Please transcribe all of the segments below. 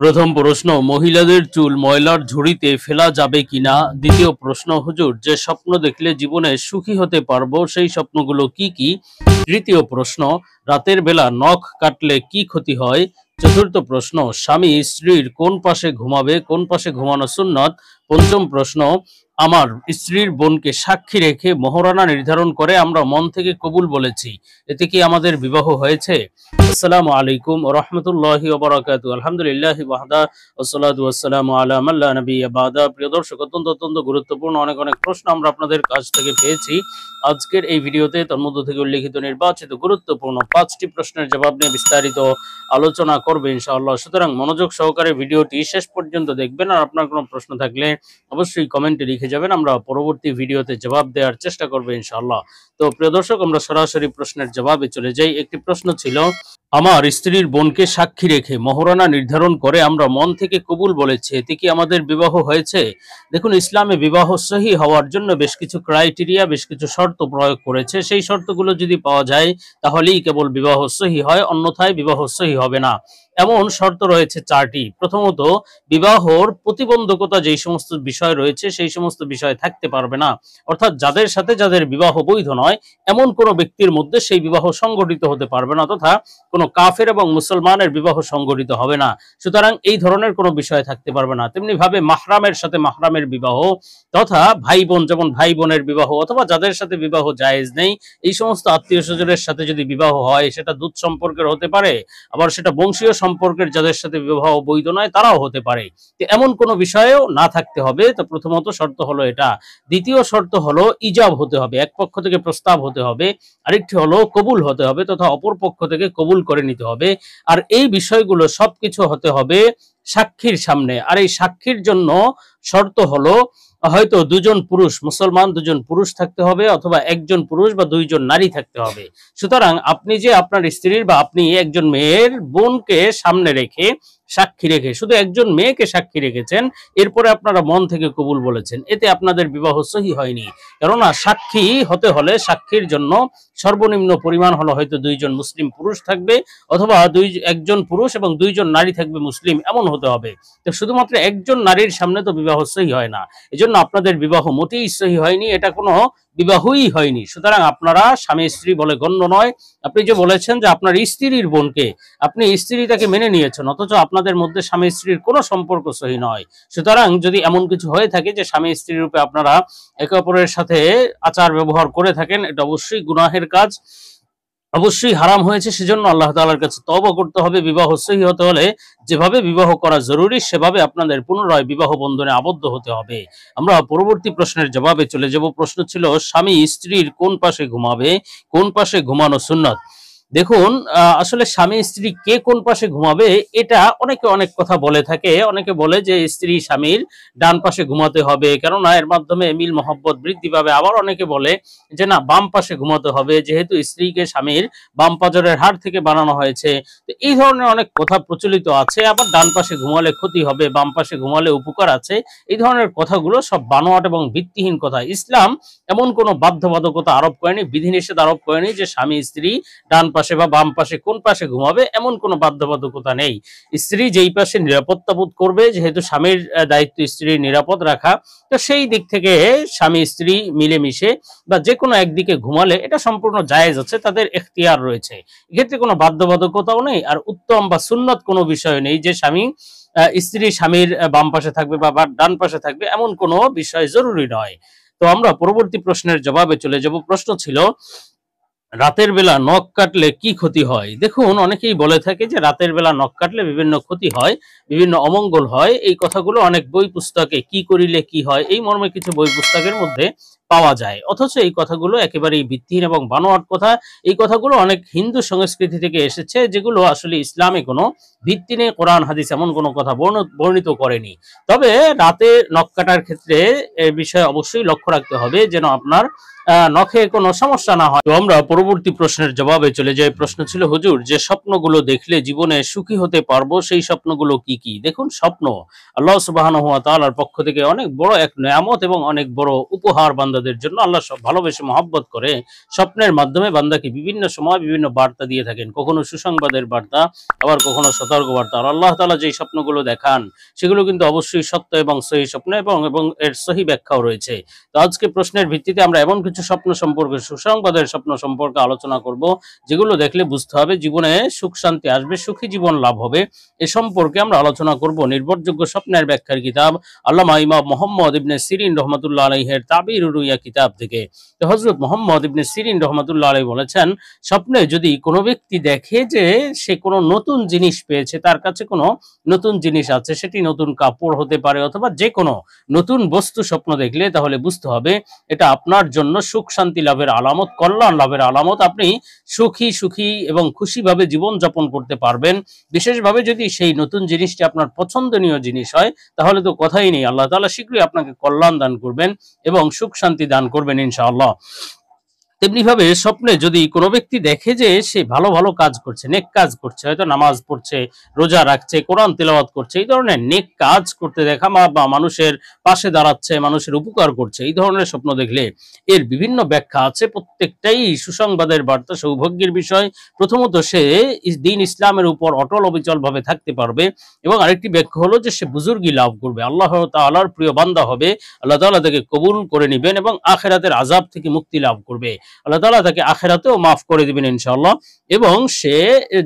প্রথম প্রশ্ন, মহিলাদের চুল ময়লার ঝুড়িতে ফেলা যাবে কিনা? দ্বিতীয় প্রশ্ন, হুজুর, যে স্বপ্ন দেখলে জীবনে সুখী হতে পারবো সেই স্বপ্নগুলো কি কি? তৃতীয় প্রশ্ন, রাতের বেলা নখ কাটলে কি ক্ষতি হয়? চতুর্থ প্রশ্ন, স্বামী স্ত্রীর কোন পাশে ঘুমাবে, কোন পাশে ঘুমানো সুন্নত? পঞ্চম প্রশ্ন, আমার স্ত্রীর বোনকে সাক্ষী রেখে মহরানা নির্ধারণ করে আমরা মন থেকে কবুল বলেছি, এতে কি আমাদের বিবাহ হয়েছে? আসসালামু আলাইকুম ওয়া রাহমাতুল্লাহি ওয়া বারাকাতুহু। আলহামদুলিল্লাহি ওয়াহদা ওয়াসসালাতু ওয়াসসালামু আলা মান লা নাবিয়্যা বা'দা। প্রিয় দর্শক, অত্যন্ত গুরুত্বপূর্ণ অনেক প্রশ্ন আমরা আপনাদের কাছ থেকে পেয়েছি। আজকের এই ভিডিওতে তার মধ্য থেকে উল্লেখিত নির্বাচিত গুরুত্বপূর্ণ 5টি প্রশ্নের জবাব নিয়ে বিস্তারিত আলোচনা করবে ইনশাআল্লাহ। সুতরাং মনোযোগ সহকারে ভিডিওটি শেষ পর্যন্ত দেখবেন, আর আপনার কোনো প্রশ্ন থাকলে অবশ্যই কমেন্টে লিখে যাবেন, আমরা পরবর্তী ভিডিওতে জবাব দেওয়ার চেষ্টা করব ইনশাআল্লাহ। তো প্রিয় দর্শক, আমরা সরাসরি প্রশ্নের জবাবে চলে যাই। একটি প্রশ্ন ছিল, আমার স্ত্রীর বোনকে সাক্ষী রেখে মহরানা নির্ধারণ করে আমরা মন থেকে কবুল বলেছি, এতে কি আমাদের বিবাহ হয়েছে? দেখুন, ইসলামে বিবাহ সহি হওয়ার জন্য বেশ কিছু ক্রাইটেরিয়া, বেশ কিছু শর্ত প্রয়োগ করেছে। সেই শর্তগুলো যদি পাওয়া যায় তাহলেই কেবল বিবাহ সহি হয়, অন্যথায় বিবাহ সহি হবে না। এমন শর্ত রয়েছে 4টি। প্রথমত, বিবাহর প্রতিবন্ধকতা যেই সমস্ত বিষয় রয়েছে সেই সমস্ত বিষয় থাকতে পারবে না, অর্থাৎ যাদের সাথে যাদের বিবাহ বৈধ নয় এমন কোনো ব্যক্তির মধ্যে সেই বিবাহ সংগঠিত হতে পারবে না, তথা কোনো কাফের এবং মুসলমানের বিবাহ সংগঠিত হবে না। সুতরাং এই ধরনের কোনো বিষয় থাকতে পারবে না। তেমনি ভাবে মাহরামের সাথে মাহরামের বিবাহ, তথা ভাই বোন, যেমন ভাই বোনের বিবাহ, অথবা যাদের সাথে বিবাহ জায়েজ নেই এই সমস্ত আত্মীয় স্বজনের সাথে যদি বিবাহ হয়, সেটা দুধ সম্পর্কের হতে পারে, আবার সেটা বংশীয় সম্পর্কের যাদের সাথে বিবাহ বৈধ নয় তারাও হতে পারে। তো এমন কোনো বিষয়েও না থাকতে হবে। তো প্রথমত শর্ত হলো এটা। দ্বিতীয় শর্ত হলো ইজাব হতে হবে, এক পক্ষ থেকে প্রস্তাব হতে হবে। আরেকটি হলো কবুল হতে হবে, তথা অপর পক্ষ থেকে কবুল করে নিতে হবে। আর এই বিষয়গুলো সবকিছু হতে হবে সাক্ষীর সামনে। আর এই সাক্ষীর জন্য শর্ত হলো হয়তো দুজন পুরুষ, মুসলমান দুজন পুরুষ থাকতে হবে, অথবা একজন পুরুষ বা দুইজন নারী থাকতে হবে। সুতরাং আপনি যে আপনার স্ত্রীর বা আপনি একজন মেয়ের বোনকে সামনে রেখে সাক্ষী রেখে শুধু একজন মেয়েকে সাক্ষী রেখেছেন, এরপরে আপনারা মন থেকে কবুল বলেছেন, এতে আপনাদের বিবাহ সহি হয়নি। কেননা সাক্ষী হতে হলে সাক্ষীর জন্য সর্বনিম্ন পরিমাণ হলো হয়তো দুইজন মুসলিম পুরুষ থাকবে, অথবা একজন পুরুষ এবং দুইজন নারী থাকবে মুসলিম, এমন হতে হবে। তো শুধুমাত্র একজন নারীর সামনে তো বিবাহ সহি হয় না, এজন্য আপনাদের বিবাহ মোটেই সহি হয়নি, এটা কোনো বিবাহই হয়নি। সুতরাং আপনারা স্বামী স্ত্রী বলে গণ্য নয়। আপনি যে বলেছেন যে আপনার স্ত্রীর বোনকে, আপনি স্ত্রী তাকে মেনে নিয়েছেন, অথচ আপনাদের মধ্যে স্বামী স্ত্রীর কোনো সম্পর্ক সহি নয়। সুতরাং যদি এমন কিছু হয়ে থাকে যে স্বামী স্ত্রীর রূপে আপনারা একে অপরের সাথে আচার ব্যবহার করে থাকেন, এটা অবশ্যই গুনাহের কাজ, অবশ্যই হারাম হয়েছে। সেজন্য আল্লাহ তাআলার কাছে তওবা করতে হবে। বিবাহ সহি হতে হলে যেভাবে বিবাহ করা জরুরি সেভাবে আপনাদের পুনরায় বিবাহ বন্ধনে আবদ্ধ হতে হবে। আমরা পরবর্তী প্রশ্নের জবাবে চলে যাব। প্রশ্ন ছিল, স্বামী স্ত্রীর কোন পাশে ঘুমাবে, কোন পাশে ঘুমানো সুন্নত? দেখুন, আসলে স্বামী স্ত্রী কে কোন পাশে ঘুমাবে এটা অনেকে অনেক কথা বলে থাকে। অনেকে বলে যে স্ত্রী স্বামীর ডান পাশে ঘুমাতে হবে, কেননা এর মাধ্যমে মিল মহব্বত বৃদ্ধি পাবে। আবার অনেকে বলে যে না, বাম পাশে ঘুমাতে হবে, যেহেতু স্ত্রীকে স্বামীর বাম পাজরের হাড় থেকে বানানো হয়েছে। তো এই ধরনের অনেক কথা প্রচলিত আছে। আবার ডান পাশে ঘুমালে ক্ষতি হবে, বাম পাশে ঘুমালে উপকার আছে, এই ধরনের কথাগুলো সব বানোয়াট এবং ভিত্তিহীন কথা। ইসলাম এমন কোনো বাধ্যবাধকতা আরোপ করেনি, বিধিনিষেধ আরোপ করেনি যে স্বামী স্ত্রী ডান পাশে বা বাম পাশে কোন পাশে ঘুমাবে, এমন কোনো বাধ্যবাধকতা নেই। স্ত্রী যেই পাশে নিরাপত্তা বোধ করবে, যেহেতু স্বামীর দায়িত্ব স্ত্রীর নিরাপদ রাখা, তো সেই দিক থেকে স্বামী স্ত্রী মিলেমিশে বা যে কোনো একদিকে ঘুমালে এটা সম্পূর্ণ জায়েজ আছে, তাদের এখতিয়ার রয়েছে, এক্ষেত্রে কোনো বাধ্যবাধকতাও নেই। আর উত্তম বা সুন্নত কোনো বিষয় নেই যে স্ত্রী স্বামীর বাম পাশে থাকবে বা ডান পাশে থাকবে, এমন কোনো বিষয় জরুরি নয়। তো আমরা পরবর্তী প্রশ্নের জবাবে চলে যাব। প্রশ্ন ছিল, রাতের বেলা নখ কাটলে কি ক্ষতি হয়? দেখুন, অনেকেই বলে থাকে যে রাতের বেলা নখ কাটলে বিভিন্ন ক্ষতি হয়, বিভিন্ন অমঙ্গল হয়। এই কথাগুলো অনেক বই পুস্তকে কি করিলে কি হয় এই মর্মে কিছু বই পুস্তকের মধ্যে পাওয়া যায়, অথচ এই কথাগুলো একেবারেই ভিত্তিহীন এবং বানোয়াট কথা। এই কথাগুলো অনেক হিন্দু সংস্কৃতি থেকে এসেছে, যেগুলো আসলে ইসলামে কোনো ভিত্তি নেই, কোরআন হাদিস এমন কোনো কথা বর্ণিত করেনি। তবে রাতে নখ কাটার ক্ষেত্রে এ বিষয়ে অবশ্যই লক্ষ্য রাখতে হবে যেন আপনার নখে কোনো সমস্যা না হয়। তো আমরা পরবর্তী প্রশ্নের জবাবে চলে যাই। প্রশ্ন ছিল, হুজুর, যে স্বপ্নগুলো দেখলে জীবনে সুখী হতে পারবো সেই স্বপ্নগুলো কি কি? দেখুন, স্বপ্ন আল্লাহ সুবহানাহু ওয়া তাআলার পক্ষ থেকে অনেক বড় এক নেয়ামত এবং অনেক বড় উপহার বান্দাদের মহিলাদের জন্য আল্লাহ সব ভালোবেসে মহব্বত করে স্বপ্নের মাধ্যমে বান্দাকে বিভিন্ন সময় বিভিন্ন বার্তা দিয়ে থাকেন, কখনো সুসংবাদের বার্তা, আবার কখনো সতর্ক বার্তা। আর আল্লাহ তাআলা যে স্বপ্নগুলো দেখান সেগুলো কিন্তু অবশ্যই সত্য এবং সহি স্বপ্ন, এবং এর সহি ব্যাখ্যাও রয়েছে। তো আজকে প্রশ্নের ভিত্তিতে আমরা এমন কিছু স্বপ্ন সম্পর্কে, সুসংবাদের স্বপ্ন সম্পর্কে আলোচনা করব, যেগুলো দেখলে বুঝতে হবে জীবনে সুখ শান্তি আসবে, সুখী জীবন লাভ হবে। এ সম্পর্কে আমরা আলোচনা করব নির্ভরযোগ্য স্বপ্নের ব্যাখ্যার কিতাব আল্লামা ইমাম মুহাম্মদ ইবনে সিরিন রাহমাতুল্লাহ আলাইহির তাবির রুইয়া কিতাব থেকে। তো হযরত মুহাম্মদ ইবনে সিরিন রাহমাতুল্লাহ আলাইহি বলেছেন, স্বপ্নে যদি কোনো ব্যক্তি দেখে যে সে কোনো নতুন জিনিস পেয়েছে, তার কাছে কোনো নতুন জিনিস আছে, সেটি নতুন কাপড় হতে পারে অথবা যে কোনো নতুন বস্তু স্বপ্ন দেখলে, তাহলে বুঝতে হবে এটা আপনার জন্য সুখ শান্তি লাভের আলামত, কল্যাণ লাভের আলামত। আপনি সুখী এবং খুশিভাবে জীবন যাপন করতে পারবেন। বিশেষভাবে যদি সেই নতুন জিনিসটি আপনার পছন্দনীয় জিনিস হয়, তাহলে তো কথাই নেই, আল্লাহ তাআলা শীঘ্রই আপনাকে কল্যাণ দান করবেন এবং সুখ শান্তি দান করবেন ইনশাআল্লাহ। তেমনিভাবে স্বপ্নে যদি কোনো ব্যক্তি দেখে যে সে ভালো ভালো কাজ করছে, নেক কাজ করছে, হয়তো নামাজ পড়ছে, রোজা রাখছে, কোরআন তেলাওয়াত করছে, এই ধরনের নেক কাজ করতে দেখা বা মানুষের পাশে দাঁড়াচ্ছে, মানুষের উপকার করছে, এই ধরনের স্বপ্ন দেখলে এর বিভিন্ন ব্যাখ্যা আছে, প্রত্যেকটাই সুসংবাদের বার্তা, সৌভাগ্যের বিষয়। প্রথমত সে দ্বীন ইসলামের উপর অটল অবিচলভাবে থাকতে পারবে, এবং আরেকটি ব্যাখ্যা হলো যে সে বুজুর্গি লাভ করবে, আল্লাহ তাআলার প্রিয় বান্দা হবে, আল্লাহ তাআলা তাকে কবুল করে নেবেন এবং আখিরাতের আযাব থেকে মুক্তি লাভ করবে, আল্লাহ তাআলা তাকে আখিরাতেও মাফ করে দিবেন ইনশাআল্লাহ, এবং সে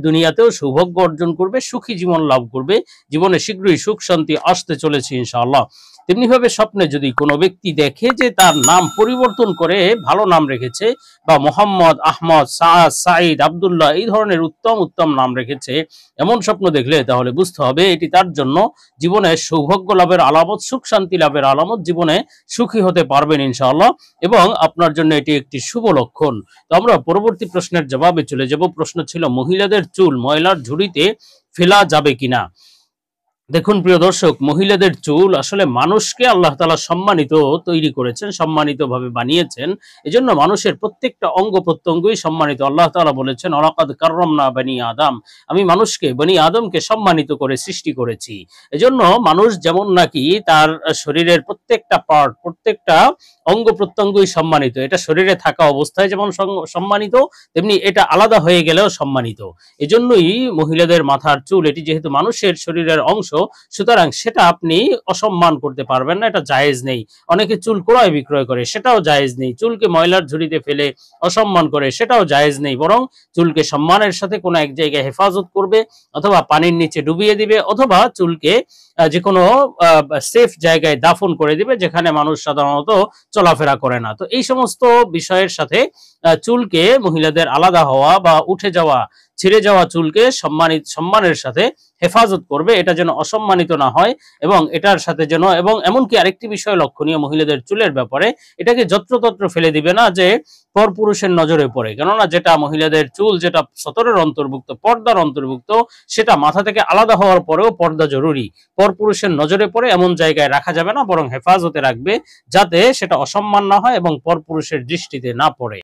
দুনিয়াতেও সৌভাগ্য অর্জন করবে, সুখী জীবন লাভ করবে, জীবনে শীঘ্রই সুখ শান্তি আসতে চলেছে ইনশাআল্লাহ। তেমনিভাবে স্বপ্নে যদি কোনো ব্যক্তি দেখে যে তার নাম পরিবর্তন করে ভালো নাম রেখেছে, বা মোহাম্মদ, আহমদ, সাদ, সাঈদ, আব্দুল্লাহ, এই ধরনের উত্তম উত্তম নাম রেখেছে, এমন স্বপ্ন দেখলে তাহলে বুঝতে হবে এটি তার জন্য জীবনে সৌভাগ্য লাভের আলামত, সুখ শান্তি লাভের আলামত, জীবনে সুখী হতে পারবেন ইনশাআল্লাহ, এবং আপনার জন্য এটি একটি শুভ লক্ষণ। তো আমরা পরবর্তী প্রশ্নের জবাবে চলে যাব। প্রশ্ন ছিল, মহিলাদের চুল ময়লার ঝুড়িতে ফেলা যাবে কিনা। দেখুন প্রিয় দর্শক, মহিলাদের চুল আসলে মানুষকে আল্লাহ তাআলা সম্মানিত তৈরি করেছেন, সম্মানিত ভাবে বানিয়েছেন, এজন্য মানুষের প্রত্যেকটা অঙ্গ প্রত্যঙ্গই সম্মানিত। আল্লাহ তাআলা বলেছেন, ওয়ালাকাদ কাররামনা বনি আদম, আমি মানুষকে, বনি আদমকে সম্মানিত করে সৃষ্টি করেছি। এজন্য মানুষ যেমন নাকি তার শরীরের প্রত্যেকটা পার্ট, প্রত্যেকটা অঙ্গ প্রত্যঙ্গই সম্মানিত, এটা শরীরে থাকা অবস্থায় যেমন সম্মানিত, তেমনি এটা আলাদা হয়ে গেলেও সম্মানিত। এজন্যই মহিলাদের মাথার চুল, এটি যেহেতু মানুষের শরীরের অংশ, সুতরাং সেটা আপনি অসম্মান করতে পারবেন না, এটা জায়েজ নেই। অনেকে চুল ক্রয় বিক্রয় করে, সেটাও জায়েজ নেই। চুলকে ময়লার ঝুড়িতে ফেলে অসম্মান করে, সেটাও জায়েজ নেই। বরং চুলকে সম্মানের সাথে কোনো এক জায়গায় হেফাজত করবে, অথবা পানির নিচে ডুবিয়ে দিবে, অথবা চুলকে যে কোনো সেফ জায়গায় দাফন করে দিবে, যেখানে মানুষ সাধারণত চলাফেরা করে না। তো এই সমস্ত বিষয়ের সাথে চুলকে, মহিলাদের আলাদা হওয়া বা উঠে যাওয়া, ছিঁড়ে যাওয়া চুলকে সম্মানের সাথে হেফাজত করবে, এটা যেন অসম্মানিত না হয়, এবং এটার সাথে যেন, এবং এমনকি আরেকটি বিষয় লক্ষণীয় মহিলাদের চুলের ব্যাপারে, এটাকে যত্রতত্র ফেলে দিবে না যে পরপুরুষের নজরে পড়ে। কেননা যেটা মহিলাদের চুল, যেটা সতরের অন্তর্ভুক্ত, পর্দার অন্তর্ভুক্ত, সেটা মাথা থেকে আলাদা হওয়ার পরেও পর্দা জরুরি। পরপুরুষের নজরে পড়ে এমন জায়গায় রাখা যাবে না, বরং হেফাজতে রাখবে, যাতে সেটা অসম্মান না হয় এবং পরপুরুষের দৃষ্টিতে না পড়ে।